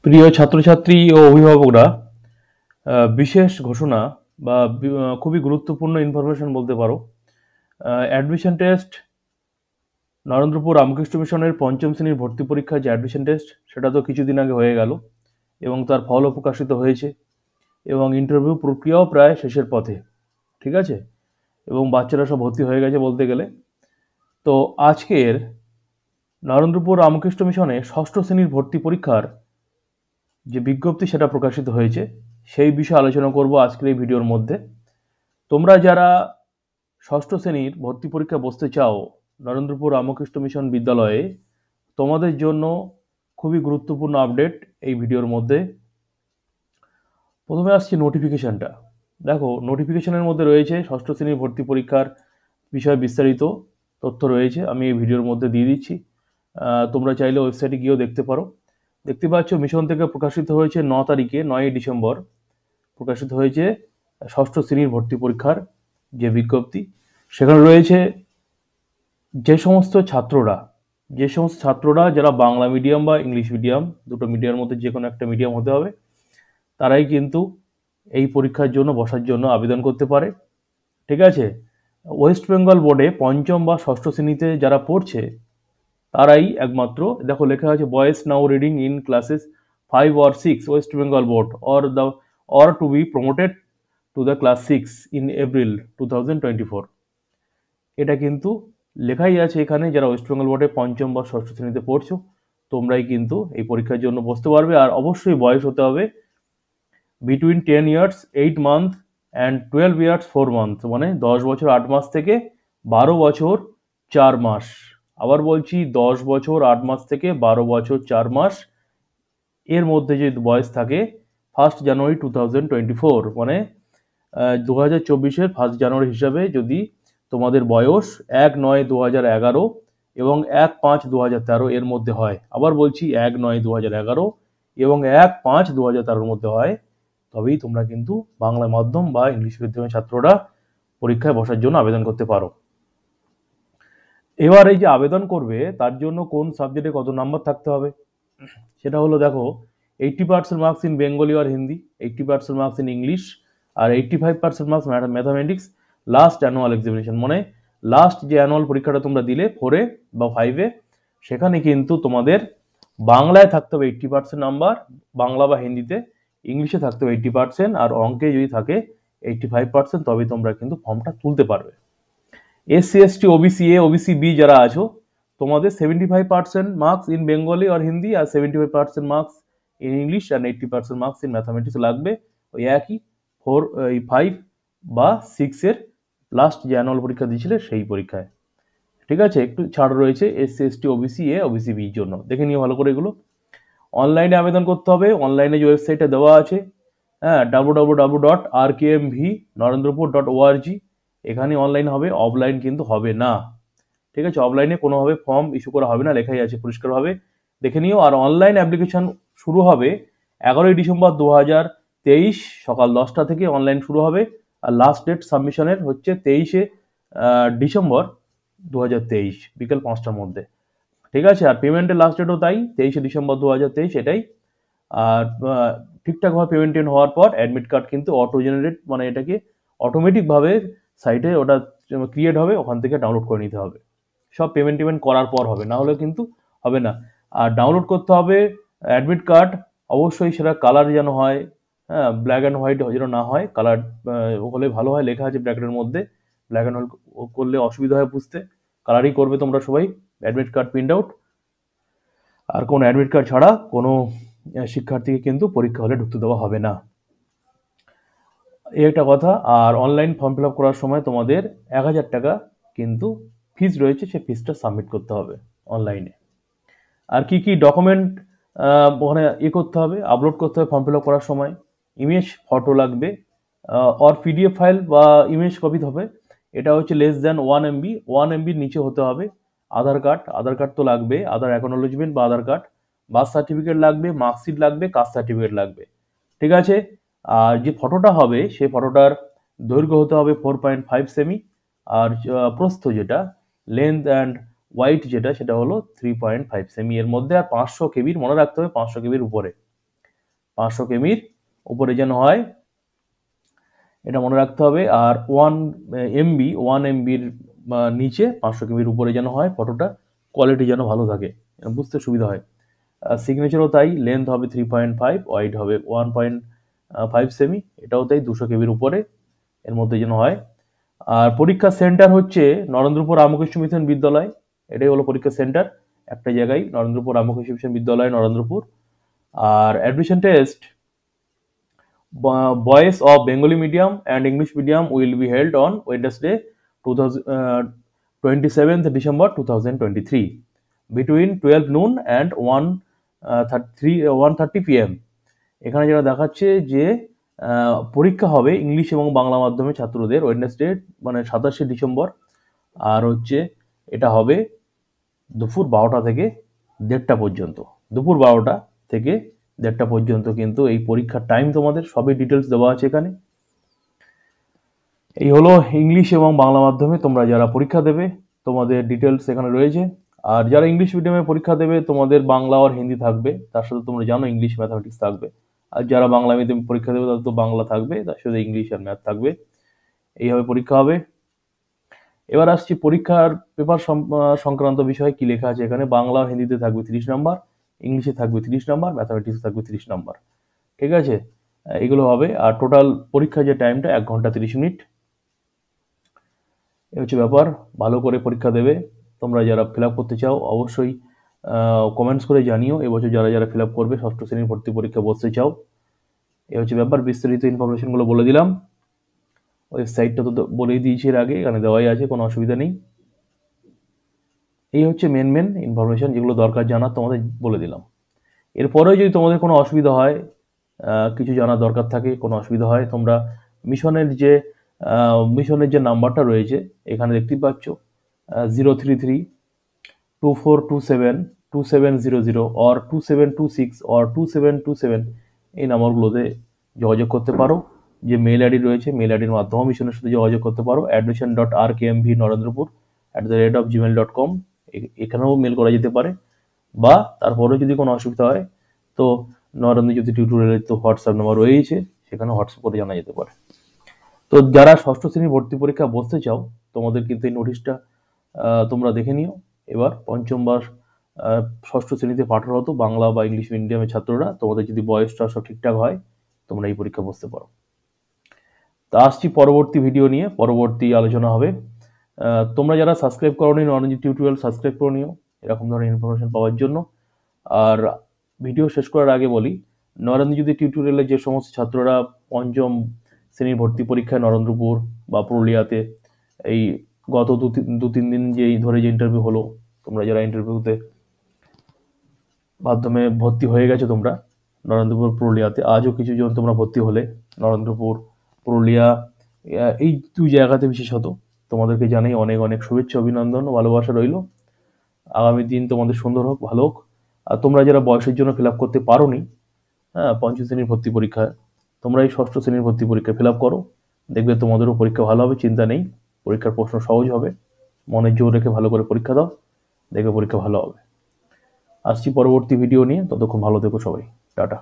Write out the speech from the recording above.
প্রিয় ছাত্রছাত্রী ও অভিভাবকরা, বিশেষ ঘোষণা বা খুবই গুরুত্বপূর্ণ ইনফরমেশন বলতে পারো। অ্যাডমিশন টেস্ট, নরেন্দ্রপুর রামকৃষ্ণ মিশনের পঞ্চম শ্রেণীর ভর্তি পরীক্ষার যে অ্যাডমিশন টেস্ট, সেটা তো কিছুদিন আগে হয়ে গেল এবং তার ফলও প্রকাশিত হয়েছে এবং ইন্টারভিউ প্রক্রিয়াও প্রায় শেষের পথে। ঠিক আছে, এবং বাচ্চারা সব ভর্তি হয়ে গেছে বলতে গেলে। তো আজকের নরেন্দ্রপুর রামকৃষ্ণ মিশনে ষষ্ঠ শ্রেণীর ভর্তি পরীক্ষার যে বিজ্ঞপ্তি সেটা প্রকাশিত হয়েছে, সেই বিষয়ে আলোচনা করব আজকের এই ভিডিওর মধ্যে। তোমরা যারা ষষ্ঠ শ্রেণীর ভর্তি পরীক্ষা বসতে চাও নরেন্দ্রপুর রামকৃষ্ণ মিশন বিদ্যালয়ে, তোমাদের জন্য খুবই গুরুত্বপূর্ণ আপডেট এই ভিডিওর মধ্যে। প্রথমে আসছি নোটিফিকেশানটা। দেখো, নোটিফিকেশানের মধ্যে রয়েছে ষষ্ঠ শ্রেণীর ভর্তি পরীক্ষার বিষয়ে বিস্তারিত তথ্য রয়েছে, আমি এই ভিডিওর মধ্যে দিয়ে দিচ্ছি। তোমরা চাইলে ওয়েবসাইটে গিয়েও দেখতে পারো। দেখতে পাচ্ছ, মিশন থেকে প্রকাশিত হয়েছে 9 তারিখে, 9ই ডিসেম্বর প্রকাশিত হয়েছে ষষ্ঠ শ্রেণীর ভর্তি পরীক্ষার যে বিজ্ঞপ্তি। সেখানে রয়েছে যে সমস্ত ছাত্ররা যারা বাংলা মিডিয়াম বা ইংলিশ মিডিয়াম, দুটো মিডিয়ামের মধ্যে যে কোনো একটা মিডিয়াম হতে হবে, তারাই কিন্তু এই পরীক্ষার জন্য বসার জন্য আবেদন করতে পারে। ঠিক আছে, ওয়েস্ট বেঙ্গল বোর্ডে পঞ্চম বা ষষ্ঠ শ্রেণীতে যারা পড়ছে তারাই একমাত্র, দেখো লেখা আছে boys now reading in classes 5 or 6 West Bengal board or to be promoted to the class 6 in April 2024। এটা কিন্তু লেখাই আছে এখানে, যারা ওয়েস্ট বেঙ্গল বোর্ডে পঞ্চম বা ষষ্ঠ শ্রেণীতে পড়ছো তোমরাই কিন্তু এই পরীক্ষার জন্য বসতে পারবে। আর অবশ্যই বয়স হতে হবে between 10 years 8 months and 12 years 4 months, মানে 10 বছর 8 মাস থেকে 12 বছর 4 মাস। আবার বলছি, 10 বছর 8 মাস থেকে 12 বছর 4 মাস এর মধ্যে যদি বয়স থাকে 1 জানুয়ারি 2024, মানে 2024-এর 1 জানুয়ারি হিসাবে যদি তোমাদের বয়স 1/9/2011 এবং 1/5/2013 এর মধ্যে হয়, আবার বলছি 1/9/2011 এবং 1/5/2013 মধ্যে হয়, তবেই তোমরা কিন্তু বাংলা মাধ্যম বা ইংলিশ মিডিয়ামের ছাত্ররা পরীক্ষায় বসার জন্য আবেদন করতে পারো। এবার এই যে আবেদন করবে তার জন্য কোন সাবজেক্টে কত নাম্বার থাকতে হবে সেটা হলো, দেখো, 80% মার্কস ইন বেঙ্গলি আর হিন্দি, 80% মার্কস ইন ইংলিশ, আর 85% marks mathematics last annual examination, মানে লাস্ট যে অ্যানুয়াল পরীক্ষাটা তোমরা দিলে 4-এ বা 5-এ, সেখানে কিন্তু তোমাদের বাংলায় থাকতে হবে 80% নাম্বার, বাংলা বা হিন্দিতে, ইংলিশে থাকতে হবে 80%, আর অঙ্কে যদি থাকে 85%, তবে তোমরা কিন্তু ফর্মটা তুলতে পারবে। SC ST OBC A OBC B যারা আছো, তোমাদের 75% মার্কস ইন বেঙ্গলি আর হিন্দি আর 75% মার্কস ইন ইংলিশ আর 80% মার্কস ইন ম্যাথামেটিক্স লাগবে। ওই একই 5 বা 6-এর লাস্ট যে অ্যানুয়াল পরীক্ষা দিয়েছিলে সেই পরীক্ষায়। ঠিক আছে, একটু ছাড় রয়েছে SC ST OBC A OBC B র জন্য, দেখে নিও ভালো করে এগুলো। অনলাইনে আবেদন করতে হবে, অনলাইনে যে ওয়েবসাইটটা দেওয়া আছে, হ্যাঁ, www.rkvnarendrapur.org, এখানে অনলাইন হবে, অফলাইন কিন্তু হবে না। ঠিক আছে, অফলাইনে কোনোভাবে ফর্ম ইস্যু করা হবে না, লেখাই আছে পরিষ্কারভাবে, দেখে নিও। আর অনলাইন অ্যাপ্লিকেশন শুরু হবে 11ই ডিসেম্বর 2023 সকাল 10টা থেকে অনলাইন শুরু হবে, আর লাস্ট ডেট সাবমিশনের হচ্ছে 23শে ডিসেম্বর 2023 বিকেল 5টার মধ্যে। ঠিক আছে, আর পেমেন্টের লাস্ট ডেটও তাই, 23শে ডিসেম্বর 2023 এটাই। আর ঠিকঠাকভাবে পেমেন্ট হওয়ার পর অ্যাডমিট কার্ড কিন্তু অটো জেনারেট, মানে এটাকে অটোমেটিকভাবে সাইটে ওটা ক্রিয়েট হবে, ওখান থেকে ডাউনলোড করে নিতে হবে। সব পেমেন্ট করার পর হবে, না হলে কিন্তু হবে না। আর ডাউনলোড করতে হবে অ্যাডমিট কার্ড, অবশ্যই সেটা কালার যেন হয়, হ্যাঁ, ব্ল্যাক অ্যান্ড হোয়াইট যেন না হয়, কালার হলে ভালো হয়, লেখা আছে ব্র্যাকেটের মধ্যে, ব্ল্যাক অ্যান্ড হোয়াইট করলে অসুবিধা হয় বুঝতে, কালারই করবে তোমরা সবাই অ্যাডমিট কার্ড প্রিন্ট আউট। আর কোনো অ্যাডমিট কার্ড ছাড়া কোনো শিক্ষার্থীকে কিন্তু পরীক্ষা হলে ঢুকতে দেওয়া হবে না, এই একটা কথা। আর অনলাইন ফর্ম ফিল আপ করার সময় তোমাদের 1000 টাকা কিন্তু ফিস রয়েছে, সেই ফিসটা সাবমিট করতে হবে অনলাইনে। আর কি কি ডকুমেন্ট ওখানে করতে হবে, আপলোড করতে হবে ফর্ম ফিল আপ করার সময়, ইমেজ ফটো লাগবে, আর পিডিএফ ফাইল বা ইমেজ কপি হবে, এটা হচ্ছে লেস দ্যান 1 MB, 1 MBর নিচে হতে হবে। আধার কার্ড তো লাগবে, আধার অ্যাকনোলেজমেন্ট বা আধার কার্ড, বার্থ সার্টিফিকেট লাগবে, মার্কশিট লাগবে, কাস্ট সার্টিফিকেট লাগবে। ঠিক আছে, আর যে ফটোটা হবে সেই ফটোটার দৈর্ঘ্য হতে হবে 4.5 সেমি, আর প্রস্থ যেটা লেন্থ অ্যান্ড ওয়াইট যেটা সেটা হলো 3.5 সেমি এর মধ্যে, আর 500 কেবির মনে রাখতে হবে, 500 কেবির উপরে। 500 কেমির উপরে যেন হয়, এটা মনে রাখতে হবে। আর 1 এমবির নিচে 500 কেমির উপরে যেন হয়, ফটোটা কোয়ালিটি যেন ভালো থাকে, বুঝতে সুবিধা হয়। সিগনেচারও তাই, লেন্থ হবে 3.5, ওয়াইড হবে 1.5 সেমি, এটাও তাই 200 কেবির উপরে এর মধ্যে যেন হয়। আর পরীক্ষার সেন্টার হচ্ছে নরেন্দ্রপুর রামকৃষ্ণ মিশন বিদ্যালয়, এটাই হলো পরীক্ষার সেন্টার, একটা জায়গায়, নরেন্দ্রপুর রামকৃষ্ণ মিশন বিদ্যালয় নরেন্দ্রপুর। আর admission test boys of Bengali medium and English medium will be held on Wednesday 27th December 2023 between 12 noon and 1:30 p.m. এখানে যেটা দেখাচ্ছে যে পরীক্ষা হবে ইংলিশ এবং বাংলা মাধ্যমে ছাত্রদের ওয়েডনেসডে মানে 27শে ডিসেম্বর, আর হচ্ছে এটা হবে দুপুর 12টা থেকে 1:30 পর্যন্ত, দুপুর 12টা থেকে 1:30 পর্যন্ত কিন্তু এই পরীক্ষার টাইম, তোমাদের সবই ডিটেলস দেওয়া আছে এখানে। এই হলো ইংলিশ এবং বাংলা মাধ্যমে তোমরা যারা পরীক্ষা দেবে তোমাদের ডিটেলস এখানে রয়েছে। আর যারা ইংলিশ মিডিয়ামে পরীক্ষা দেবে তোমাদের বাংলা আর হিন্দি থাকবে, তার সাথে তোমরা জানো ইংলিশ ম্যাথামেটিক্স থাকবে। আর যারা বাংলা মিডিয়ামে পরীক্ষা দেবে তাদের তো বাংলা থাকবে, তার সাথে ইংলিশ আর ম্যাথ থাকবে, এইভাবে পরীক্ষা হবে। এবার আসছি পরীক্ষার পেপার সংক্রান্ত বিষয় কি লেখা আছে এখানে। বাংলা আর হিন্দিতে থাকবে 30 নাম্বার, ইংলিশে থাকবে 30 নাম্বার, ম্যাথামেটিক্সে থাকবে 30 নাম্বার, ঠিক আছে, এগুলো হবে। আর টোটাল পরীক্ষার যে টাইমটা 1 ঘন্টা 30 মিনিট, এই হচ্ছে ব্যাপার। ভালো করে পরীক্ষা দেবে। তোমরা যারা ফিল আপ করতে চাও অবশ্যই কমেন্টস করে জানিও, এবছর যারা যারা ফিল আপ করবে ষষ্ঠ শ্রেণীর ভর্তি পরীক্ষা বসতে চাও, এই হচ্ছে ব্যাপার। বিস্তারিত ইনফরমেশনগুলো বলে দিলাম, ওয়েবসাইটটা তো বলেই দিয়েছি এর আগে, এখানে দেওয়াই আছে, কোনো অসুবিধা নেই। এই হচ্ছে মেন ইনফরমেশন যেগুলো দরকার জানার তোমাদের বলে দিলাম। এরপরেও যদি তোমাদের কোনো অসুবিধা হয়, কিছু জানার দরকার থাকে, কোনো অসুবিধা হয়, তোমরা মিশনের যে নাম্বারটা রয়েছে এখানে দেখতেই পাচ্ছ, 03324272700 or 2726 or 2727, এই নাম্বারগুলোতে যোগাযোগ করতে পারো। যে মেল আইডি রয়েছে মেল আইডির মাধ্যমে মিশনের সাথে যোগাযোগ করতে পারো, admission.rkmvnarendrapur@gmail.com, এখানেও মেল করা যেতে পারে। বা তারপরে যদি কোনো অসুবিধা হয় তো নরেন্দ্রজ্যোতি টিউটোরিয়ালের তো হোয়াটসঅ্যাপ নাম্বার রয়েছে, সেখানে হোয়াটসঅ্যাপ করে জানা যেতে পারে। তো যারা ষষ্ঠ শ্রেণীর ভর্তি পরীক্ষা বসতে চাও তোমাদের কিন্তু এই নোটিশটা তোমরা দেখে নিও। এবার পঞ্চম বা ষষ্ঠ শ্রেণীতে পাঠরত বাংলা বা ইংলিশ মিডিয়ামের ছাত্ররা, তোমাদের যদি বয়সটা সব ঠিকঠাক হয় তোমরা এই পরীক্ষা বসতে পারো। তা আসছি পরবর্তী ভিডিও নিয়ে, পরবর্তী আলোচনা হবে। তোমরা যারা সাবস্ক্রাইব করোনি নরেন্দ্রজ্যোতি টিউটোরিয়াল সাবস্ক্রাইব করে নিও এরকম ধরনের ইনফরমেশন পাওয়ার জন্য। আর ভিডিও শেষ করার আগে বলি, নরেন্দ্রজ্যোতি টিউটোরিয়ালের যে সমস্ত ছাত্ররা পঞ্চম শ্রেণীর ভর্তি পরীক্ষায় নরেন্দ্রপুর বা পুরুলিয়াতে এই গত 2-3 দিন যে ইন্টারভিউ হলো, তোমরা যারা ইন্টারভিউতে মাধ্যমে ভর্তি হয়ে গেছো তোমরা নরেন্দ্রপুর পুরুলিয়াতে, আজও কিছু জন তোমরা ভর্তি হলে নরেন্দ্রপুর পুরুলিয়া, এই 2 জায়গাতে বিশেষত তোমাদেরকে জানাই অনেক অনেক শুভেচ্ছা, অভিনন্দন ও ভালোবাসা রইল। আগামী দিন তোমাদের সুন্দর হোক, ভালো হোক। আর তোমরা যারা বয়সের জন্য ফিল আপ করতে পারোনি পঞ্চম শ্রেণীর ভর্তি পরীক্ষায়, তোমরা এই ষষ্ঠ শ্রেণীর ভর্তি পরীক্ষা ফিল আপ করো, দেখবে তোমাদেরও পরীক্ষা ভালো হবে, চিন্তা নেই, পরীক্ষার প্রশ্ন সহজ হবে। মনের জোর রেখে ভালো করে পরীক্ষা দাও, দেখবে পরীক্ষা ভালো হবে। আসছি পরবর্তী ভিডিও নিয়ে, ততক্ষণ ভালো থেকো সবাই, টাটা।